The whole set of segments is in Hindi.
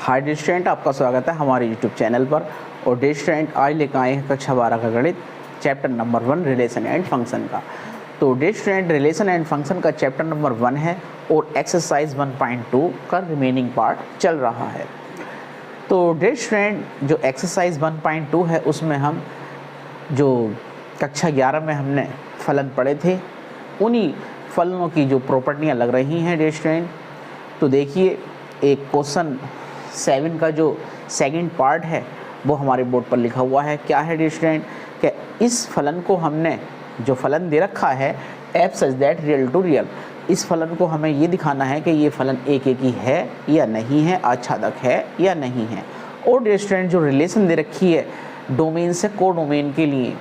हाय डियर स्टूडेंट, आपका स्वागत है हमारे यूट्यूब चैनल पर। और डियर स्टूडेंट, आज लेकर आए हैं कक्षा 12 का गणित chapter number 1 relation and function का। तो dear student, relation and function का चैप्टर नंबर 1 है और एक्सरसाइज 1.2 का रिमेनिंग पार्ट चल रहा है। तो डियर स्टूडेंट, जो एक्सरसाइज 1.2 है उसमें हम जो कक्षा 11 में हमने फलन पढ़े थे, उन्हीं फलनों की जो प्रॉपर्टियाँ लग रही हैं डियर स्टूडेंट। तो देखिए, एक क्वेश्चन 7 का जो सेकंड पार्ट है वो हमारे बोर्ड पर लिखा हुआ है। क्या है डियर स्टूडेंट कि इस फलन को हमने जो फलन दे रखा है f such that real to real, इस फलन को हमें ये दिखाना है कि ये फलन एक ही है या नहीं है, आच्छादक है या नहीं है। और डियर स्टूडेंट, जो रिलेशन दे रखी है डोमेन से को डोमेन के लिए,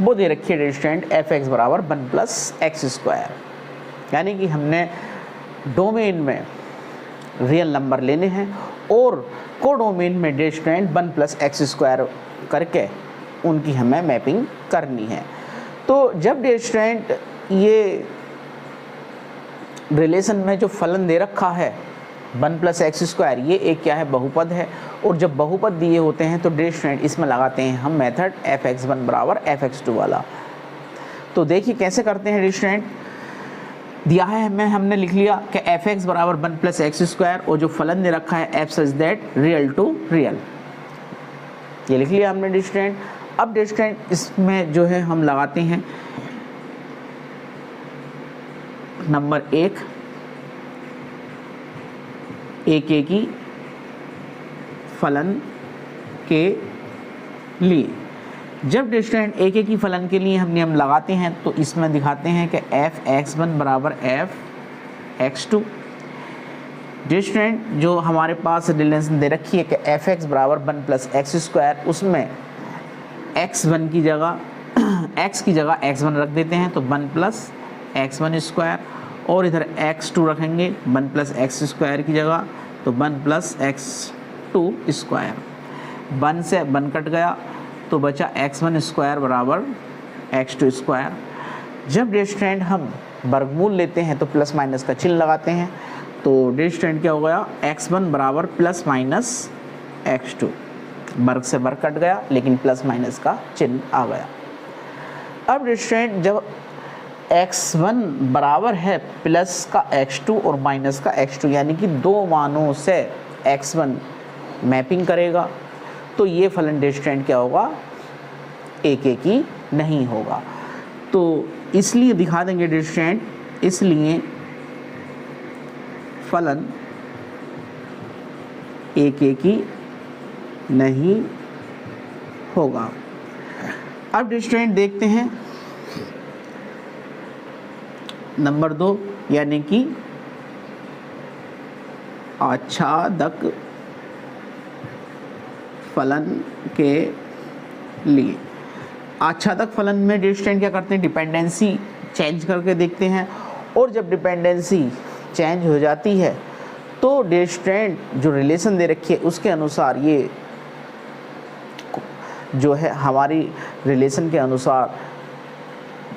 वो दे रखी है डियर स्टूडेंट f(x) बराबर 1 + x²। यानी कि हमने डोमेन में रियल नंबर लेने हैं और कोडोमेन में डियर स्टूडेंट 1 + x² करके उनकी हमें मैपिंग करनी है। तो जब डियर स्टूडेंट ये रिलेशन में जो फलन दे रखा है 1 + x², ये एक क्या है, बहुपद है। और जब बहुपद दिए होते हैं तो डियर स्टूडेंट इसमें लगाते हैं हम मेथड f(x1) बराबर f(x2) वाला। तो देखिए कैसे करते हैं डियर स्टूडेंट। दिया है हमें, हमने लिख लिया कि f(x) बराबर 1 + x² और जो फलन दे रखा है f such that real to real, ये लिख लिया हमने डियर स्टूडेंट। अब डियर स्टूडेंट इसमें जो है हम लगाते हैं नंबर 1 एक की फलन के लिए। जब डियर स्टूडेंट एक की फलन के लिए हम नियम लगाते हैं तो इसमें दिखाते हैं कि f(x1) बराबर f(x2). डियर स्टूडेंट, जो हमारे पास रिलेशन दे रखी है कि f(x) बराबर 1 + x², उसमें x1 की जगह x की जगह x1 रख देते हैं तो 1 + x1², और इधर x2 रखेंगे 1 + x² की जगह तो 1 + x2²। 1 से 1 कट गया तो बचा x1² बराबर x2²। जब डियर स्टूडेंट हम वर्गमूल लेते हैं तो प्लस माइनस का चिन्ह लगाते हैं। तो डियर स्टूडेंट क्या हो गया, x1 बराबर ± x2। वर्ग से वर्ग कट गया लेकिन प्लस माइनस का चिन्ह आ गया। अब डियर स्टूडेंट, जब x1 बराबर है प्लस का x2 और माइनस का x2, यानी कि दो मानों से x1 मैपिंग करेगा, तो ये फलन डियर स्टूडेंट क्या होगा, एक ही नहीं होगा। तो इसलिए दिखा देंगे डियर स्टूडेंट, इसलिए फलन एक ही नहीं होगा। अब डियर स्टूडेंट देखते हैं नंबर 2, यानी कि आच्छादक फलन के लिए। आच्छादक फलन में डियर स्टूडेंट क्या करते हैं, डिपेंडेंसी चेंज करके देखते हैं। और जब डिपेंडेंसी चेंज हो जाती है तो डियर स्टूडेंट जो रिलेशन दे रखी है उसके अनुसार ये जो है हमारी रिलेशन के अनुसार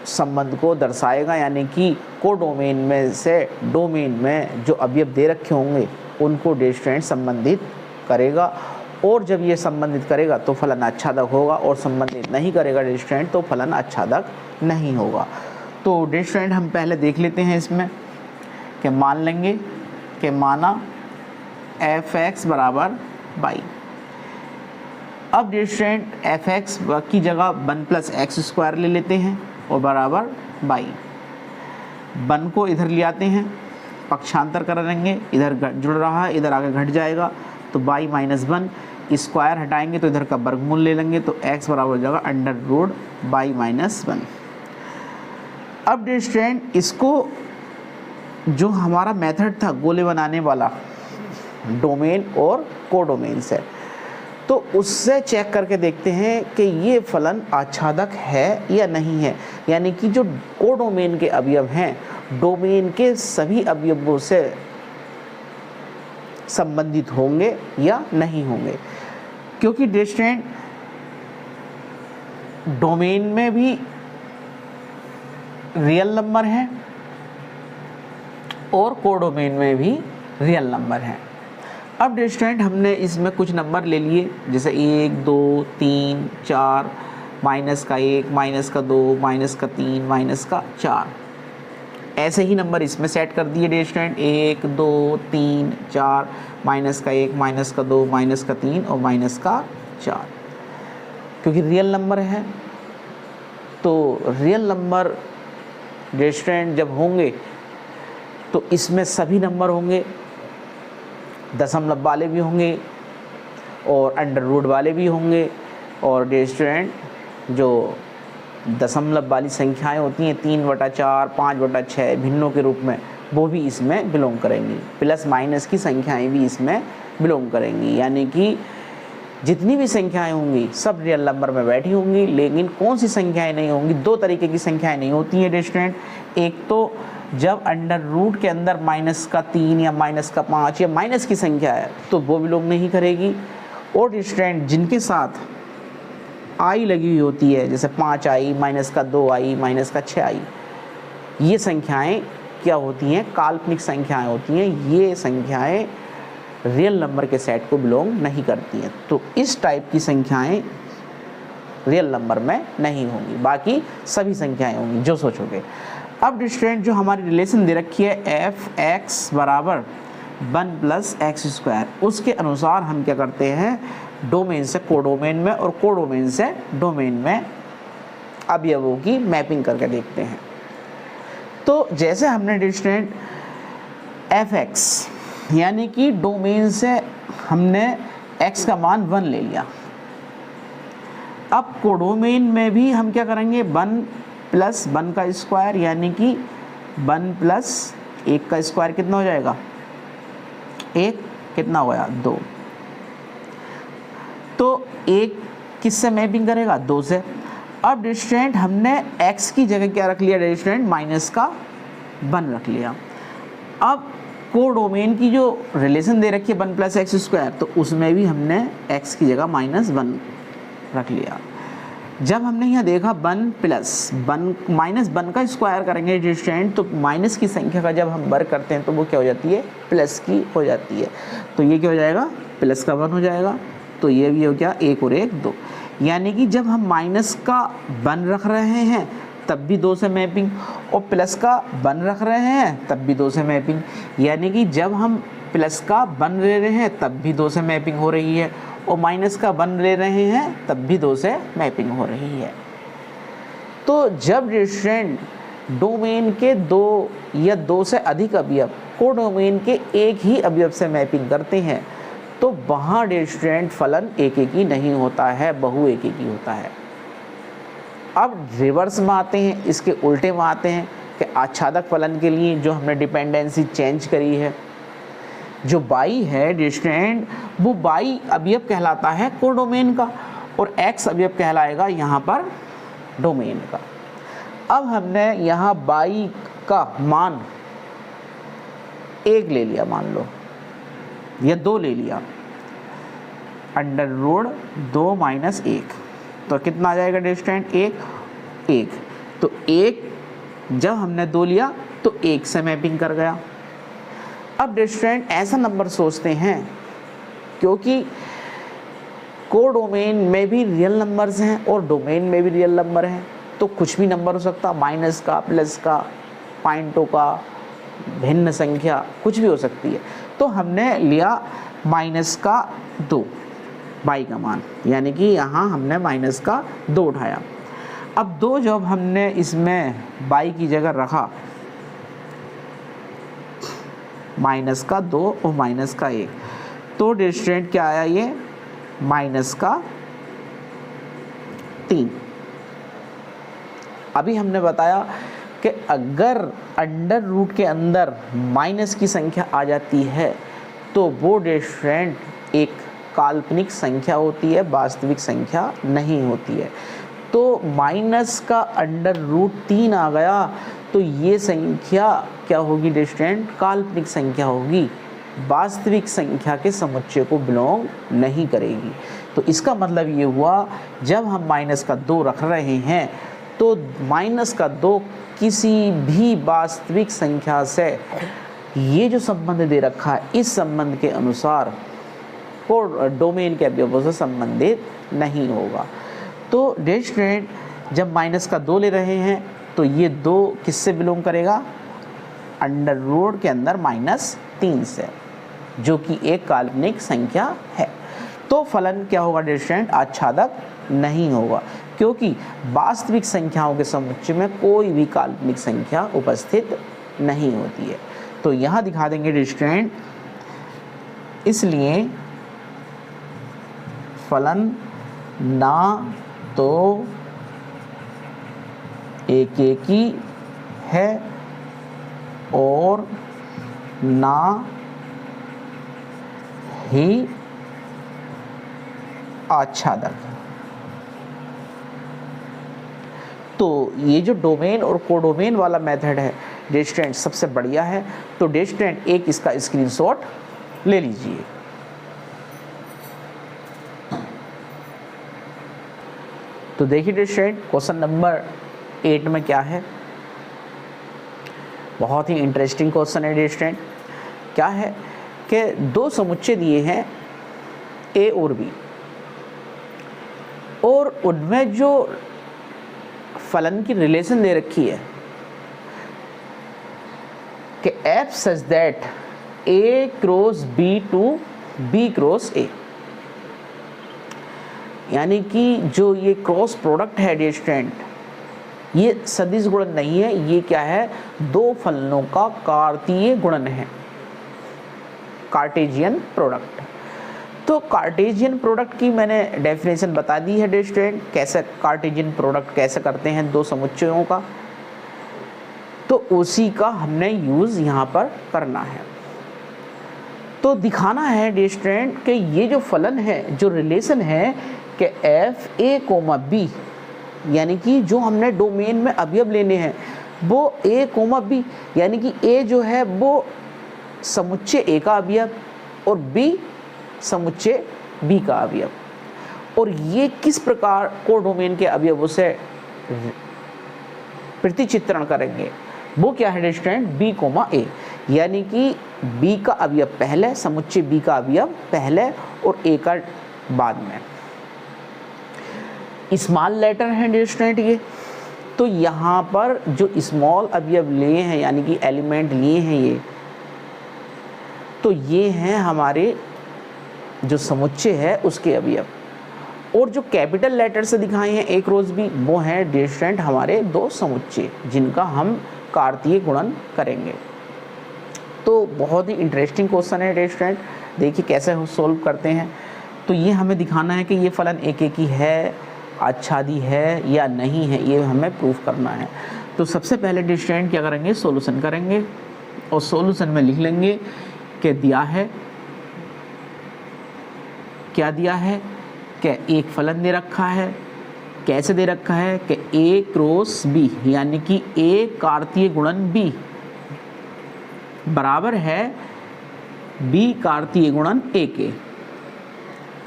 संबंध को दर्शाएगा। यानी कि कोडोमेन में से डोमेन में जो अवयव दे रखे होंगे उनको डियर स्टूडेंट संबंधित करेगा। और जब ये संबंधित करेगा तो फलन आच्छादक होगा, और संबंधित नहीं करेगा डियर स्टूडेंट तो फलन आच्छादक नहीं होगा। तो डियर स्टूडेंट हम पहले देख लेते हैं इसमें कि मान लेंगे कि माना f(x) बराबर y। अब डियर स्टूडेंट f(x) की जगह 1 + x² ले लेते हैं और बराबर y। 1 को इधर ले आते हैं, पक्षांतर करेंगे, इधर जुड़ रहा है, इधर आगे घट जाएगा तो y - 1, स्क्वायर हटाएंगे तो इधर का वर्गमूल ले लेंगे तो x बराबर हो जाएगा √y - 1। अब डियर स्टूडेंट इसको जो हमारा मेथड था गोले बनाने वाला डोमेन और कोडोमेन से, तो उससे चेक करके देखते हैं कि ये फलन आच्छादक है या नहीं है। यानी कि जो कोडोमेन के अवयव हैं डोमेन के सभी अवयवों से संबंधित होंगे या नहीं होंगे। क्योंकि डियर स्टूडेंट डोमेन में भी रियल नंबर है और कोडोमेन में भी रियल नंबर है। अब स्टूडेंट हमने इसमें कुछ नंबर ले लिए, जैसे 1 2 3 4, माइनस का 1, माइनस का 2, माइनस का 3, माइनस का 4, ऐसे ही नंबर इसमें सेट कर दिए स्टूडेंट 1 2 3 4, माइनस का 1, माइनस का 2, माइनस का 3 और माइनस का 4, क्योंकि रियल नंबर है। तो रियल नंबर स्टूडेंट जब होंगे तो इसमें सभी नंबर होंगे, दशमलव वाले भी होंगे और अंडर रूट वाले भी होंगे, और स्टूडेंट जो दशमलव वाली संख्याएं होती हैं 3/4, 5/6 भिन्नों के रूप में, वो भी इसमें बिलोंग करेंगी। प्लस माइनस की संख्याएं भी इसमें बिलोंग करेंगी, यानी कि जितनी भी संख्याएं होंगी सब रियल नंबर में बैठी होंगी। लेकिन कौन सी संख्याएं नहीं होंगी, दो तरीके की संख्याएं नहीं होती हैं स्टूडेंट। एक तो जब अंडर रूट के अंदर माइनस का 3 या माइनस का 5 या माइनस की संख्या है तो वो बिलोंग नहीं करेगी। और स्टूडेंट जिनके साथ आई लगी हुई होती है, जैसे 5 आई, माइनस का 2 आई, माइनस का 6 आई, ये संख्याएं क्या होती हैं, काल्पनिक संख्याएं होती हैं। ये संख्याएं रियल नंबर के सेट को बिलोंग नहीं करती हैं। तो इस टाइप की संख्याएं रियल नंबर में नहीं होंगी, बाकी सभी संख्याएं होंगी जो सोचोगे। अब स्टूडेंट जो हमारी रिलेशन दे रखी है एफ एक्स बराबर 1 + x², उसके अनुसार हम क्या करते हैं, डोमेन से कोडोमेन में और कोडोमेन से डोमेन में अवयवों की मैपिंग करके देखते हैं। तो जैसे हमने स्टूडेंट एफ एक्स यानी कि डोमेन से हमने x का मान 1 ले लिया। अब कोडोमेन में भी हम क्या करेंगे, 1 + 1 का स्क्वायर, यानी कि 1 + 1 का स्क्वायर कितना हो जाएगा, 1, कितना होया 2। तो 1 किससे मैपिंग करेगा, 2 से। अब स्टूडेंट हमने x की जगह क्या रख लिया स्टूडेंट, माइनस का 1 रख लिया। अब कोडोमेन की जो रिलेशन दे रखी है 1 + x², तो उसमें भी हमने x की जगह -1 रख लिया। जब हमने यहाँ देखा 1 + 1 -1 का स्क्वायर करेंगे स्टूडेंट, तो माइनस की संख्या का जब हम वर्ग करते हैं तो वो क्या हो जाती है, प्लस की हो जाती है। तो ये क्या हो जाएगा, प्लस का 1 हो जाएगा। तो ये भी हो गया 1 और 1 2, यानी कि जब हम माइनस का 1 रख रहे हैं तब भी 2 से मैपिंग, और प्लस का 1 रख रहे हैं तब भी 2 से मैपिंग, यानी कि जब हम प्लस का 1 ले रहे हैं तब भी 2 से मैपिंग हो रही है, और माइनस का 1 ले रहे हैं तब भी 2 से मैपिंग हो रही है। तो जब स्टूडेंट डोमेन के 2 या 2 से अधिक अवयव कोडोमेन के एक ही अवयव से मैपिंग करते हैं तो वहाँ स्टूडेंट फलन एक एक ही नहीं होता है, बहु एक एक ही होता है। अब रिवर्स में आते हैं, इसके उल्टे में आते हैं कि आच्छादक फलन के लिए जो हमने डिपेंडेंसी चेंज करी है, जो बाई है स्टूडेंट वो बाई अवयव कहलाता है कोडोमेन का, और एक्स अवयव कहलाएगा यहाँ पर डोमेन का। अब हमने यहाँ बाई का मान 1 ले लिया, मान लो, या 2 ले लिया, अंडर रूट 2 - 1, तो कितना आ जाएगा स्टूडेंट, 1। तो 1 जब हमने 2 लिया तो 1 से मैपिंग कर गया। अब स्टूडेंट ऐसा नंबर सोचते हैं, क्योंकि कोडोमेन में भी रियल नंबर्स हैं और डोमेन में भी रियल नंबर हैं, तो कुछ भी नंबर हो सकता, माइनस का, प्लस का, पॉइंटों का, भिन्न संख्या, कुछ भी हो सकती है। तो हमने लिया -2 बाई का मान, यानी कि यहाँ हमने -2 उठाया। अब 2 जब हमने इसमें बाई की जगह रखा, -2 और -1, तो स्टूडेंट क्या आया, ये -3। अभी हमने बताया कि अगर अंडर रूट के अंदर माइनस की संख्या आ जाती है तो वो स्टूडेंट एक काल्पनिक संख्या होती है, वास्तविक संख्या नहीं होती है। तो माइनस का अंडर रूट 3 आ गया तो ये संख्या क्या होगी स्टूडेंट, काल्पनिक संख्या होगी, वास्तविक संख्या के समुच्चय को बिलोंग नहीं करेगी। तो इसका मतलब ये हुआ, जब हम -2 रख रहे हैं तो -2 किसी भी वास्तविक संख्या से ये जो संबंध दे रखा है, इस संबंध के अनुसार डोमेन के अवयवों से संबंधित नहीं होगा। तो डियर स्टूडेंट, जब माइनस का 2 ले रहे हैं तो ये 2 किससे बिलोंग करेगा? अंडर रूट के अंदर -3 से, जो कि एक काल्पनिक संख्या है। तो फलन क्या होगा डियर स्टूडेंट? आच्छादक नहीं होगा, क्योंकि वास्तविक संख्याओं के समुच्चय में कोई भी काल्पनिक संख्या उपस्थित नहीं होती है। तो यहाँ दिखा देंगे डियर स्टूडेंट, इसलिए फलन ना तो एकेकी है और ना ही आच्छादक। तो ये जो डोमेन और कोडोमेन वाला मेथड है डियर स्टूडेंट सबसे बढ़िया है। तो डियर स्टूडेंट एक इसका स्क्रीनशॉट ले लीजिए। तो देखिए डियर स्टूडेंट, क्वेश्चन नंबर 8 में क्या है? बहुत ही इंटरेस्टिंग क्वेश्चन है डियर स्टूडेंट। क्या है कि 2 समुच्चय दिए हैं ए और बी, और उनमें जो फलन की रिलेशन दे रखी है कि f such that a cross b to b cross a, यानी कि जो ये क्रॉस प्रोडक्ट है डियर स्टूडेंट, ये सदिश गुणन नहीं है, ये क्या है? 2 फलनों का कार्तीय गुणन है, कार्टेशियन प्रोडक्ट। तो कार्टेशियन प्रोडक्ट की मैंने डेफिनेशन बता दी है डियर स्टूडेंट, कैसे कार्टेशियन प्रोडक्ट कैसे करते हैं 2 समुच्चयों का, तो उसी का हमने यूज़ यहाँ पर करना है। तो दिखाना है डियर स्टूडेंट कि ये जो फलन है, जो रिलेशन है कि एफ ए कोमा बी, यानी कि जो हमने डोमेन में अवयव लेने हैं वो ए कोमा बी, यानी कि ए जो है वो समुच्चय ए का अवयव और बी समुच्चय बी का अवयव, और ये किस प्रकार को डोमेन के अवयवों से प्रतिचित्रण करेंगे? वो क्या है डियर स्टूडेंट? बी कोमा ए, यानी कि बी का अवयव पहले, समुच्चय बी का अवयव पहले और ए का बाद में। स्मॉल लेटर है डियर स्टूडेंट ये, तो यहाँ पर जो स्मॉल अवयव लिए हैं यानी कि एलिमेंट लिए हैं ये, तो ये हैं हमारे जो समुच्चय है उसके अवयव, और जो कैपिटल लेटर से दिखाए हैं ए क्रॉस बी, वो हैं डियर स्टूडेंट हमारे 2 समुच्चय जिनका हम कार्तीय गुणन करेंगे। तो बहुत ही इंटरेस्टिंग क्वेश्चन है डियर स्टूडेंट, देखिए कैसे सोल्व करते हैं। तो ये हमें दिखाना है कि ये फलन एकेकी है, आच्छादी है या नहीं है, ये हमें प्रूफ करना है। तो सबसे पहले डियर स्टूडेंट क्या करेंगे? सॉल्यूशन करेंगे, और सॉल्यूशन में लिख लेंगे कि दिया है, क्या दिया है कि एक फलन दे रखा है, कैसे दे रखा है कि ए क्रॉस बी, यानी कि ए कार्तीय गुणन बी बराबर है बी कार्तीय गुणन ए के।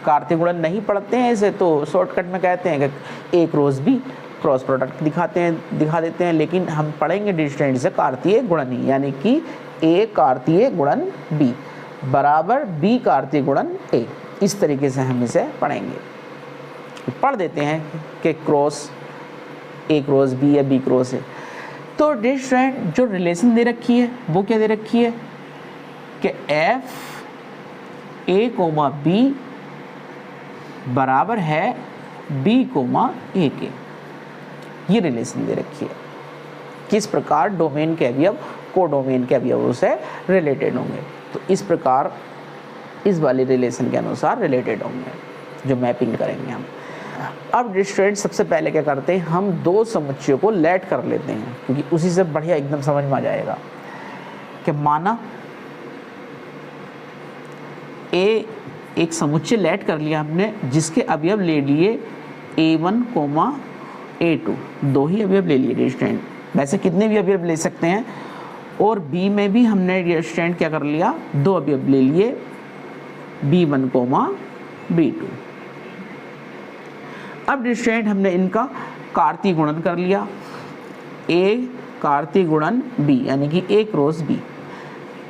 कार्तीय गुणन नहीं पढ़ते हैं इसे, तो शॉर्टकट में कहते हैं कि ए क्रॉस बी, क्रॉस प्रोडक्ट दिखा देते हैं, लेकिन हम पढ़ेंगे डियर स्टूडेंट से कार्तीय गुणन ही, यानी कि ए कार्तीय गुणन बी बराबर बी कार्तीय गुणन ए। इस तरीके से हम इसे पढ़ेंगे। पढ़ देते हैं कि क्रॉस ए क्रॉस बी या बी क्रॉस है। तो डियर स्टूडेंट जो रिलेशन दे रखी है वो क्या दे रखी है कि एफ ए कोमा बी बराबर है बी कोमा ए के, ये रिलेशन दे रखी है। किस प्रकार? डोमेन के अवयव कोडोमेन के अवयवों से रिलेटेड होंगे, तो इस प्रकार इस वाले रिलेशन के अनुसार रिलेटेड होंगे जो मैपिंग करेंगे हम। अब डियर स्टूडेंट सबसे पहले क्या करते हैं, हम 2 समुच्चयों को लेट कर लेते हैं, क्योंकि उसी से बढ़िया एकदम समझ में आ जाएगा कि माना ए एक समुच्चय लेट कर लिया हमने, जिसके अवयव ले लिए a1, a2, 2 ही अवयव ले लिए डियर स्टूडेंट, वैसे कितने भी अवयव ले सकते हैं, और b में भी हमने डियर स्टूडेंट क्या कर लिया, 2 अवयव ले लिए b1, b2। अब डियर स्टूडेंट हमने इनका कार्तीय गुणन कर लिया, a कार्तीय गुणन b, यानी कि a क्रॉस b।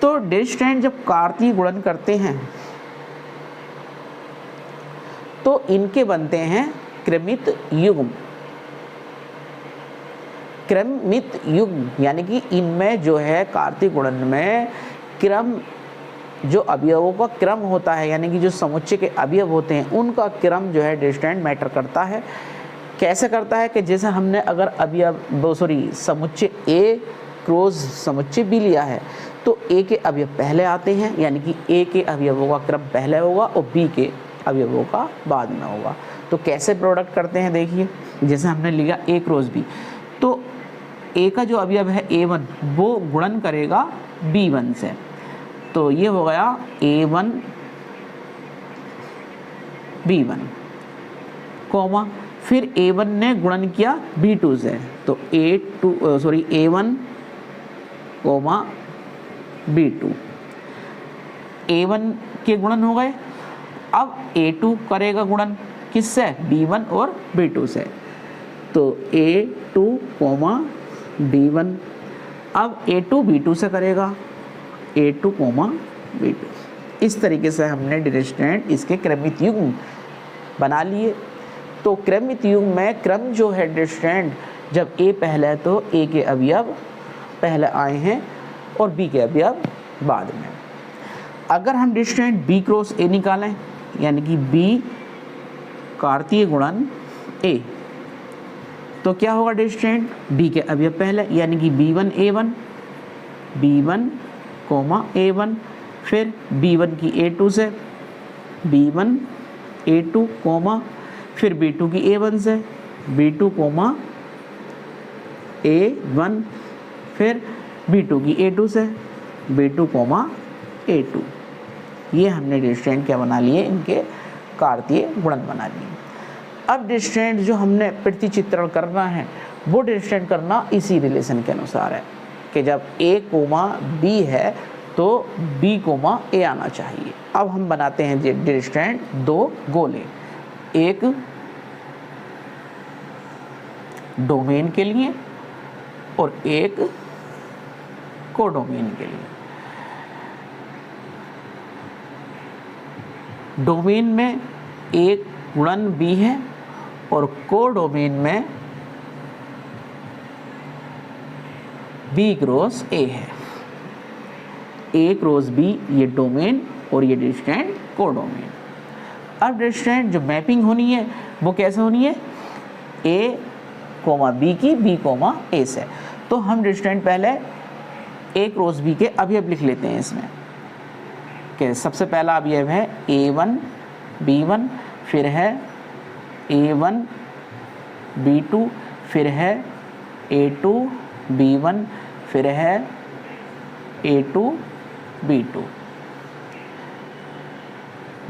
तो डियर स्टूडेंट जब कार्तीय गुणन करते हैं तो इनके बनते हैं क्रमित युग्म। क्रमित युग्म यानी कि इनमें जो है कार्तीय गुणन में क्रम, जो अवयवों का क्रम होता है यानी कि जो समुच्चय के अवयव होते हैं उनका क्रम जो है डिस्टेंट मैटर करता है। कैसे करता है कि जैसे हमने अगर समुच्चय ए क्रॉस समुच्चय बी लिया है तो ए के अवयव पहले आते हैं यानी कि ए के अवयवों का क्रम पहले होगा और बी के अवयवों का बाद में होगा। तो कैसे प्रोडक्ट करते हैं देखिए, जैसे हमने लिया ए क्रॉस बी, तो ए का जो अवयव है A1 वो गुणन करेगा B1 से, तो ये हो गया A1 B1 कोमा, फिर A1 ने गुणन किया B2 से, तो A1 कोमा B2, A1 के गुणन हो गए। अब A2 करेगा गुणन किससे? B1 और B2 से, तो A2 कोमा B1। अब A2 B2 से करेगा, A2 कोमा B2। इस तरीके से हमने डिस्टेंट इसके क्रमित युग्म बना लिए। तो क्रमित युग्म में क्रम जो है डिस्टेंट, जब A पहले है तो A के अवयव पहले आए हैं और B के अवयव बाद में। अगर हम डिस्टेंट B क्रॉस A निकालें यानी कि B कार्तीय गुणन A, तो क्या होगा डिस्टेंट? B के अवयव पहले यानी कि B1 A1, B1 coma A1, फिर B1 की A2 से, B1 A2 कोमा, फिर B2 की A1 से, B2 कोमा A1, फिर B2 की A2 से, B2 कोमा A2। ये हमने डिस्टेंट क्या बना लिए? इनके कार्तीय गुणन बना लिए। अब डिस्टेंट जो हमने प्रतिचित्रण करना है वो डिस्टेंट करना इसी रिलेशन के अनुसार है कि जब A कोमा B है तो B कोमा A आना चाहिए। अब हम बनाते हैं डिस्टेंट दो गोले, एक डोमेन के लिए और एक कोडोमेन के लिए। डोमेन में एक गुणन B है और कोडोमेन में B क्रॉस A है। A क्रॉस B ये डोमेन और ये डिस्टेंट कोडोमेन। अब डिस्टेंट जो मैपिंग होनी है वो कैसे होनी है? A कोमा B की B कोमा A से। तो हम डिस्टेंट पहले A क्रॉस B के अवयव लिख लेते हैं इसमें कि सबसे पहला अवयव है A1 B1, फिर है A1 B2, फिर है A2 B1, फिर है A2 B2।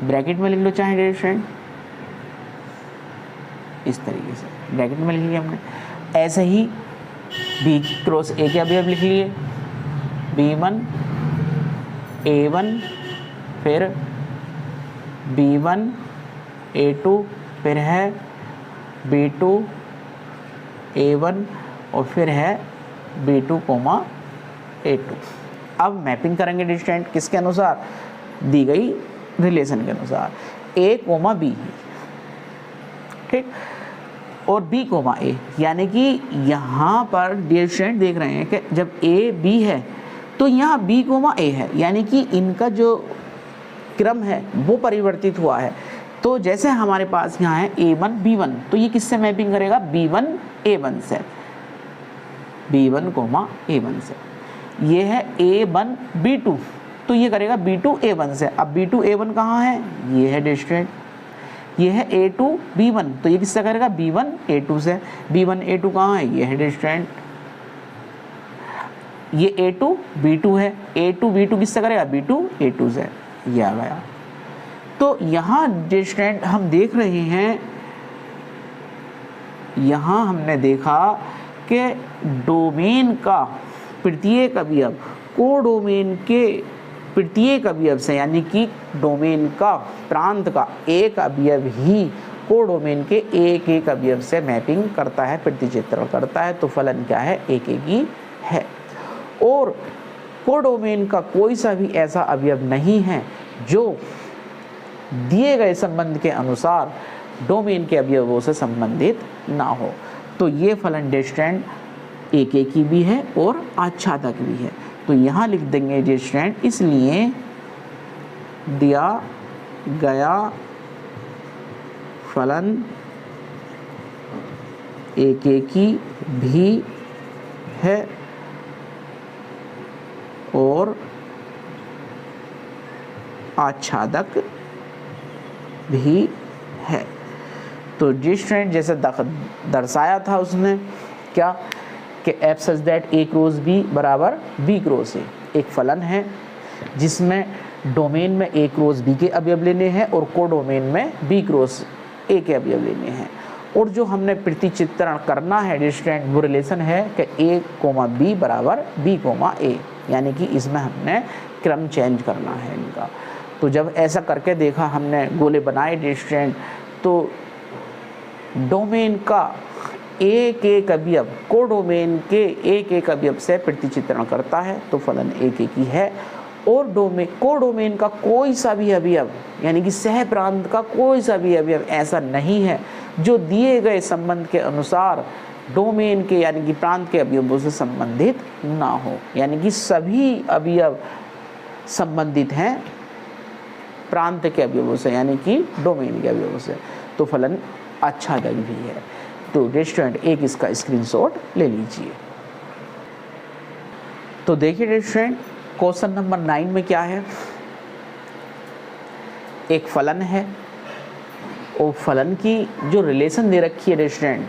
ब्रैकेट में लिख लो चाहे डिस्टेंट, इस तरीके से ब्रैकेट में लिख लिया हमने। ऐसे ही B क्रॉस A के अवयव लिख लिए, B1 A1, फिर B1 A2, फिर है B2 A1 और फिर है B2 कोमा A2। अब मैपिंग करेंगे डिस्टेंट किसके अनुसार? दी गई रिलेशन के अनुसार, A कोमा B, ठीक, और B कोमा A, यानी कि यहाँ पर डिस्टेंट देख रहे हैं कि जब A B है तो यहाँ B कोमा A है, यानी कि इनका जो क्रम है वो परिवर्तित हुआ है। तो जैसे हमारे पास यहाँ है A1 B1, तो ये किससे मैपिंग करेगा? B1 A1 से, B1 कोमा A1 से। ये है A1 B2, तो ये करेगा B2 A1 से। अब B2 A1 कहाँ है? ये है डिस्टेंट। ये है A2 B1, तो ये किससे करेगा? B1 A2 से। B1 A2 कहाँ है? ये है डिस्टेंट। ये A2 B2 है, A2 B2 किससे करेगा? B2 A2 से। ये आ गया। तो यहाँ डिस्टेंट हम देख रहे हैं, यहाँ हमने देखा कि डोमेन का प्रत्येक अवयव कोडोमेन के प्रत्येक अवयव से, यानी कि डोमेन का प्रांत का एक अवयव ही कोडोमेन के एक एक अवयव से मैपिंग करता है, प्रतिचित्रण करता है। तो फलन क्या है? एक एक ही है। और कोडोमेन का कोई सा भी ऐसा अवयव नहीं है जो दिए गए संबंध के अनुसार डोमेन के अवयवों से संबंधित ना हो। तो ये फलन डिस्टेंट एक एक की भी है और आच्छादक भी है। तो यहाँ लिख देंगे डिस्टेंट, इसलिए दिया गया फलन एक एक की भी है और आच्छादक भी है। तो डिस्टेंट जैसे दर्शाया था उसने क्या कि F such that A cross B बराबर बी क्रॉस ए, एक फलन है जिसमें डोमेन में ए क्रॉस बी के अवयव लेने हैं और कोडोमेन में बी क्रॉस ए के अवयव लेने हैं। और जो हमने प्रतिचित्रण करना है डिस्टेंट, वो रिलेशन है कि ए कोमा बी बराबर बी कोमा ए, यानी कि इसमें हमने क्रम चेंज करना है इनका। तो जब ऐसा करके देखा हमने, गोले बनाए डिस्टेंट, तो डोमेन का एक एक अवयव कोडोमेन के एक एक अवयव से प्रतिचित्रण करता है, तो फलन एक एक ही है। और कोडोमेन का कोई सा भी अवयव, यानी कि सह प्रांत का कोई सा भी अवयव ऐसा नहीं है जो दिए गए संबंध के अनुसार डोमेन के यानी कि प्रांत के अवयवों से संबंधित ना हो, यानी कि सभी अवयव संबंधित हैं प्रांत के अवयवों से, यानी कि डोमेन के अवयवों से। तो फलन आच्छादक भी है। तो डिस्टेंट एक इसका स्क्रीनशॉट ले लीजिए। तो देखिए डिस्टेंट क्वेश्चन नंबर 9 में क्या है, एक फलन है और फलन की जो रिलेशन दे रखी है डिस्टेंट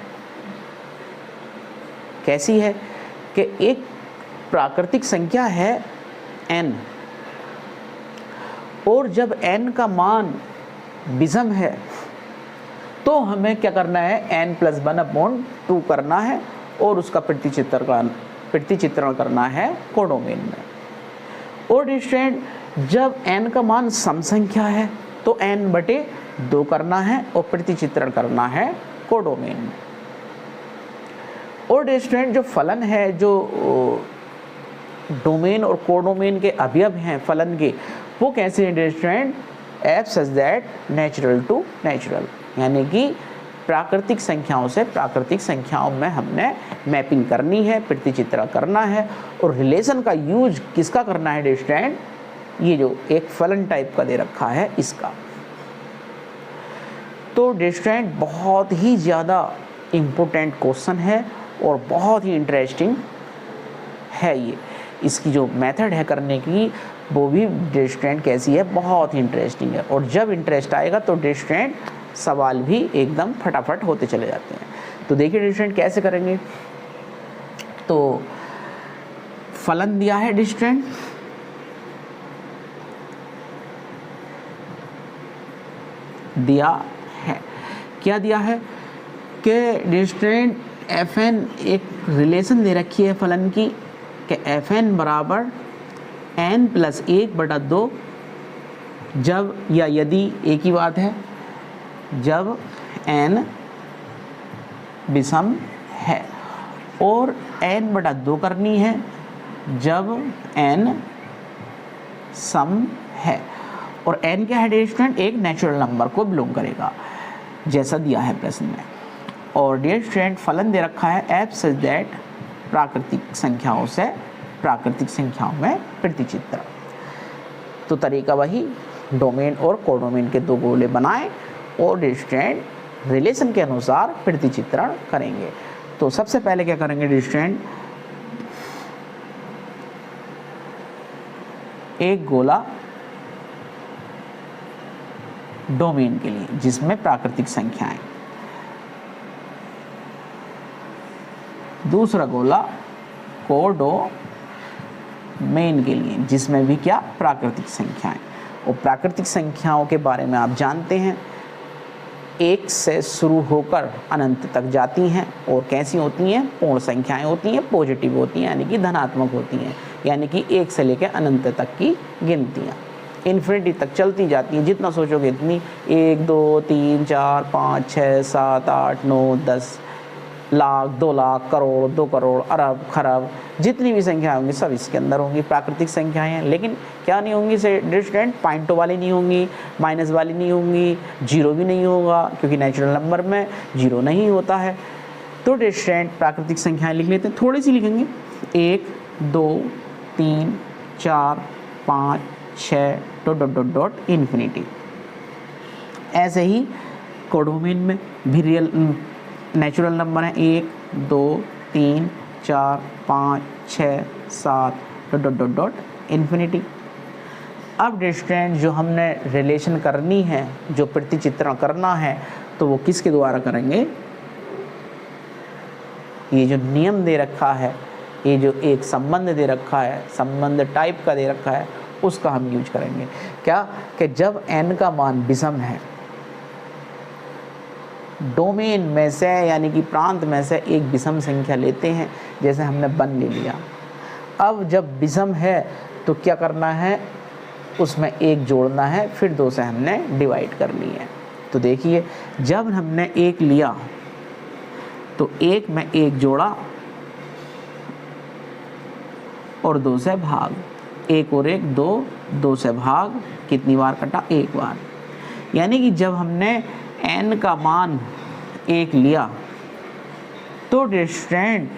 कैसी है कि एक प्राकृतिक संख्या है n, और जब n का मान विषम है तो हमें क्या करना है, n+1/2 करना है और उसका प्रतिचित्रण करना है कोडोमेन में। और डिस्टेंट जब n का मान सम संख्या है तो n/2 करना है और प्रतिचित्रण करना है कोडोमेन में। और डिस्टेंट जो फलन है, जो डोमेन और कोडोमेन के अवयव हैं फलन के, वो कैसे हैं distant, F such that natural to natural, यानी कि प्राकृतिक संख्याओं से प्राकृतिक संख्याओं में हमने मैपिंग करनी है, प्रतिचित्रण करना है। और रिलेशन का यूज किसका करना है डिस्टेंट, ये जो एक फलन टाइप का दे रखा है इसका। तो डिस्टेंट बहुत ही ज़्यादा इम्पोर्टेंट क्वेश्चन है और बहुत ही इंटरेस्टिंग है ये। इसकी जो मेथड है करने की वो भी डिस्टेंट कैसी है, बहुत ही इंटरेस्टिंग है। और जब इंटरेस्ट आएगा तो डिस्टेंट सवाल भी एकदम फटाफट होते चले जाते हैं। तो देखिए डिस्टेंट कैसे करेंगे। तो फलन दिया है डिस्टेंट, दिया है, क्या दिया है कि डिस्टेंट fn एक रिलेशन दे रखी है फलन की कि fn बराबर n+1/2 जब या यदि एक ही बात है, जब n विषम है, और n/2 करनी है जब n सम है। और n क्या है डिस्टेंट, एक नेचुरल नंबर को बिलोंग करेगा जैसा दिया है प्रश्न में। और डिस्टेंट फलन दे रखा है एफ सच दैट प्राकृतिक संख्याओं से प्राकृतिक संख्याओं में प्रतिचित्रण। तो तरीका वही, डोमेन और कोडोमेन के दो गोले बनाएं और डिस्टेंट रिलेशन के अनुसार प्रतिचित्रण करेंगे। तो सबसे पहले क्या करेंगे डिस्टेंट, एक गोला डोमेन के लिए जिसमें प्राकृतिक संख्याएं, दूसरा गोला कोडोमेन के लिए जिसमें भी क्या, प्राकृतिक संख्याएं। और प्राकृतिक संख्याओं के बारे में आप जानते हैं, एक से शुरू होकर अनंत तक जाती हैं और कैसी होती हैं, पूर्ण संख्याएं होती हैं, पॉजिटिव होती हैं, यानी कि धनात्मक होती हैं, यानी कि एक से लेकर अनंत तक की गिनतियाँ इन्फिनिटी तक चलती जाती हैं, जितना सोचोगे इतनी, 1 2 3 4 5 6 7 8 9 10 लाख, 2 लाख, करोड़, 2 करोड़, अरब, खरब, जितनी भी संख्या होंगी सब इसके अंदर होंगी, प्राकृतिक संख्याएं हैं। लेकिन क्या नहीं होंगी डिस्टेंट, पॉइंटों वाली नहीं होंगी, माइनस वाली नहीं होंगी, जीरो भी नहीं होगा, क्योंकि नेचुरल नंबर में जीरो नहीं होता है। तो डिस्टेंट प्राकृतिक संख्याएं लिख लेते हैं, थोड़ी सी लिखेंगे, 1, 2, 3, 4, 5, 6 dot dot dot dot infinity. ऐसे ही कोडोमेन में भी रियल नेचुरल नंबर है 1, 2, 3, 4, 5, 6, 7 dot dot dot dot infinity. अब डिस्टेंट जो हमने रिलेशन करनी है, जो प्रतिचित्रण करना है, तो वो किसके द्वारा करेंगे? ये जो नियम दे रखा है, ये जो एक संबंध दे रखा है, संबंध टाइप का दे रखा है, उसका हम यूज करेंगे। क्या कि जब n का मान विषम है, डोमेन में से यानी कि प्रांत में से एक विषम संख्या लेते हैं, जैसे हमने 1 ले लिया। अब जब विषम है तो क्या करना है, उसमें 1 जोड़ना है, फिर 2 से हमने डिवाइड कर ली है। तो देखिए जब हमने 1 लिया तो 1 में 1 जोड़ा और 2 से भाग, 1 और 1 2, 2 से भाग, कितनी बार कटा? 1 बार। यानी कि जब हमने n का मान 1 लिया तो डिस्टेंट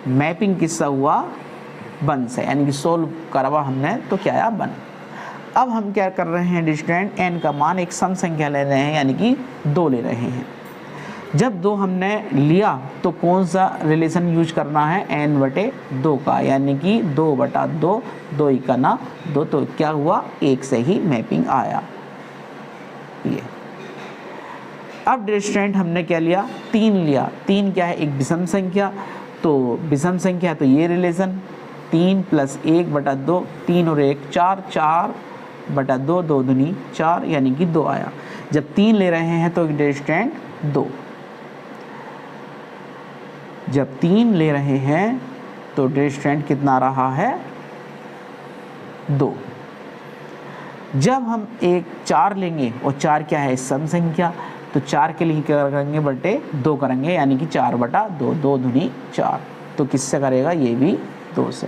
मैपिंग किससा हुआ? 1 से, यानी कि सोल्व करवा हमने तो क्या आया? 1। अब हम क्या कर रहे हैं, डिस्टेंट n का मान एक सम संख्या ले रहे हैं, यानी कि 2 ले रहे हैं। जब 2 हमने लिया तो कौन सा रिलेशन यूज करना है? n/2 का, यानी कि 2/2, 2 का ना 2, तो क्या हुआ? 1 से ही मैपिंग आया ये। अब डिस्टेंट हमने क्या लिया? 3 लिया। 3 क्या है? एक विषम संख्या, तो विषम संख्या तो ये रिलेशन 3 + 1/2, 3 और 1 4, 4/2, 2 दूनी 4, यानी कि 2 आया। जब 3 ले रहे हैं तो डिस्टेंट 2, जब 3 ले रहे हैं तो डिस्टेंट कितना रहा है? 2। जब हम 4 लेंगे, और 4 क्या है? सम संख्या, तो 4 के लिए क्या करेंगे? बटे 2 करेंगे, यानी कि 4/2, 2 दूनी 4, तो किससे करेगा? ये भी 2 से।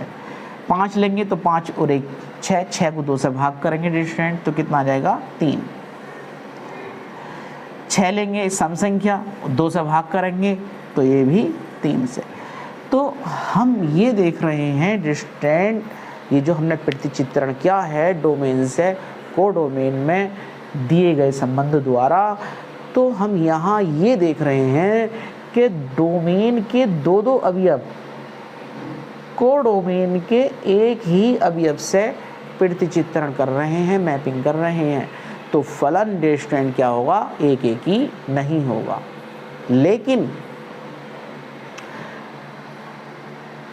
5 लेंगे तो 5 और 1 6, 6 को 2 से भाग करेंगे डिस्टेंट, तो कितना आ जाएगा? 3। 6 लेंगे सम संख्या, 2 से भाग करेंगे तो ये भी 3 से। तो हम ये देख रहे हैं डिस्टेंट, ये जो हमने प्रतिचित्रण किया है डोमेन से कोडोमेन में दिए गए संबंध द्वारा, तो हम यहाँ ये देख रहे हैं कि डोमेन के 2 अवयव कोडोमेन के एक ही अवयव से प्रतिचित्रण कर रहे हैं, मैपिंग कर रहे हैं। तो फलन डिस्टेंट क्या होगा? एक ही नहीं होगा। लेकिन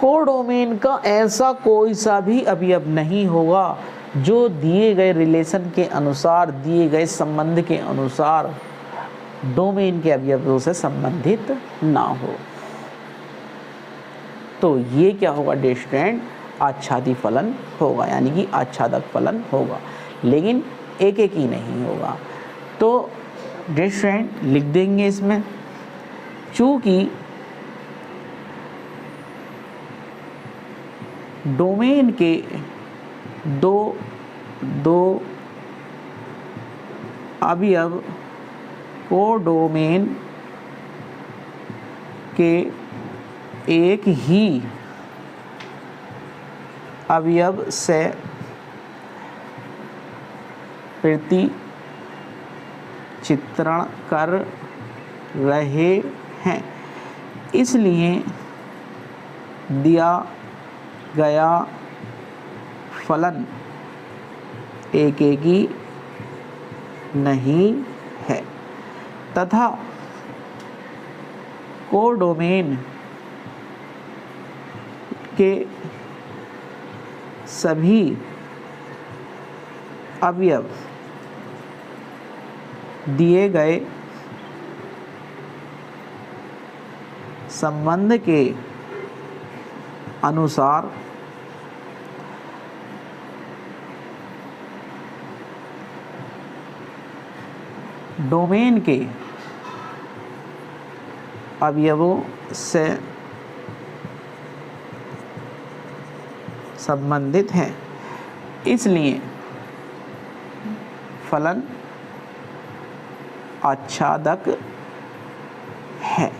कोडोमेन का ऐसा कोई सा भी अवयव नहीं होगा जो दिए गए रिलेशन के अनुसार, दिए गए संबंध के अनुसार डोमेन के अवयवों से संबंधित ना हो। तो ये क्या होगा? डिस्टेंट आच्छादी फलन होगा, यानी कि आच्छादक फलन होगा, लेकिन एक ही नहीं होगा। तो डिस्टेंट लिख देंगे इसमें, चूँकि डोमेन के दो अवयव कोडोमेन के एक ही अवयव से प्रतिचित्रण कर रहे हैं, इसलिए दिया गया फलन एक ही नहीं है तथा कोडोमेन के सभी अवयव दिए गए संबंध के अनुसार डोमेन के अवयवों से संबंधित हैं, इसलिए फलन आच्छादक है।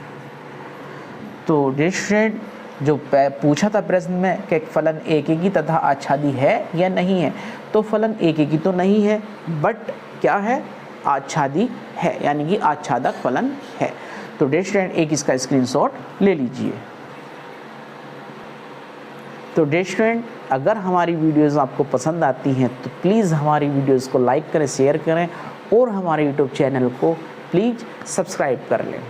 तो डियर स्टूडेंट, जो पूछा था प्रश्न में कि फलन एकेकी तथा आच्छादी है या नहीं है, तो फलन एकेकी तो नहीं है, बट क्या है, आच्छादी है, यानी कि आच्छादक फलन है। तो डियर स्टूडेंट, एक इसका स्क्रीनशॉट ले लीजिए। तो डियर स्टूडेंट, अगर हमारी वीडियोस आपको पसंद आती हैं तो प्लीज़ हमारी वीडियोस को लाइक करें, शेयर करें और हमारे यूट्यूब चैनल को प्लीज़ सब्सक्राइब कर लें।